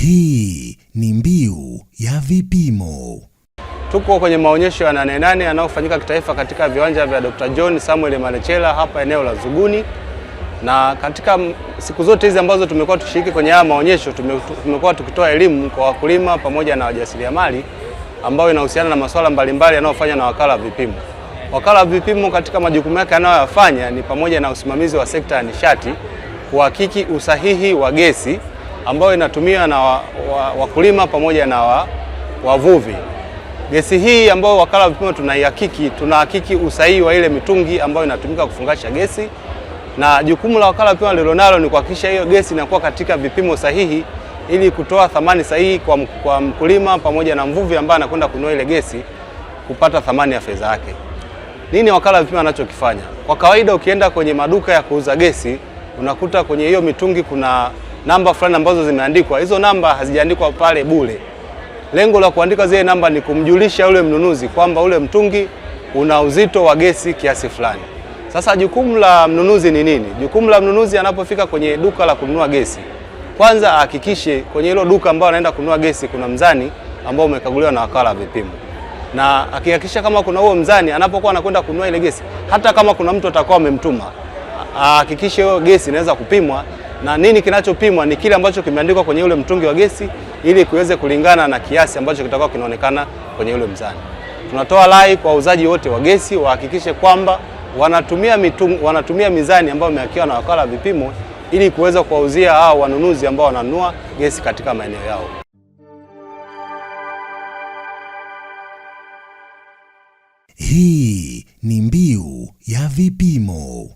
Hii ni Mbiu ya Vipimo. Tuko kwenye maonyesho ya Nane Nane yanayofanyika kitaifa katika viwanja vya Dr. John Samuel Malecela hapa eneo la Zuguni. Na katika siku zote hizi ambazo tumekuwa tushiriki kwenye haya maonyesho, tumekuwa tukitoa elimu kwa wakulima pamoja na wajasiriamali ambao inahusiana na masuala mbalimbali yanayofanywa na wakala wa vipimo. Wakala wa vipimo katika majukumu yake anayoyafanya ni pamoja na usimamizi wa sekta ya nishati, kuhakiki usahihi wa gesi ambayo inatumiwa na wakulima pamoja na wavuvi. Gesi hii ambayo wakala wa vipimo tunahakiki usahihi wa ile mitungi ambayo inatumika kufungasha gesi, na jukumu la wakala wa vipimo lililonalo ni kuhakikisha hiyo gesi inakuwa katika vipimo sahihi ili kutoa thamani sahihi kwa mkulima pamoja na mvuvi ambaye anakwenda kununua ile gesi kupata thamani ya fedha yake. Nini wakala wa vipimo anachokifanya? Kwa kawaida ukienda kwenye maduka ya kuuza gesi, unakuta kwenye hiyo mitungi kuna namba fulani ambazo zimeandikwa. Hizo namba hazijaandikwa pale bure. Lengo la kuandika zile namba ni kumjulisha yule mnunuzi kwamba ule mtungi una uzito wa gesi kiasi fulani. Sasa jukumu la mnunuzi ni nini? Jukumu la mnunuzi anapofika kwenye duka la kununua gesi, kwanza ahakikishe kwenye hilo duka ambao anaenda kununua gesi kuna mzani ambao umekaguliwa na wakala wa vipimo. Na akihakikisha kama kuna huo mzani, anapokuwa anakwenda kununua ile gesi, hata kama kuna mtu atakuwa amemtuma, ahakikishe hiyo gesi inaweza kupimwa, na nini kinachopimwa ni kile ambacho kimeandikwa kwenye ule mtungi wa gesi ili kiweze kulingana na kiasi ambacho kitakuwa kinaonekana kwenye ule mzani. Tunatoa rai kwa wauzaji wote wa gesi wahakikishe kwamba wanatumia mizani ambayo imewekewa na wakala wa vipimo ili kuweza kuwauzia hao wanunuzi ambao wananunua gesi katika maeneo yao. Hii ni Mbiu ya Vipimo.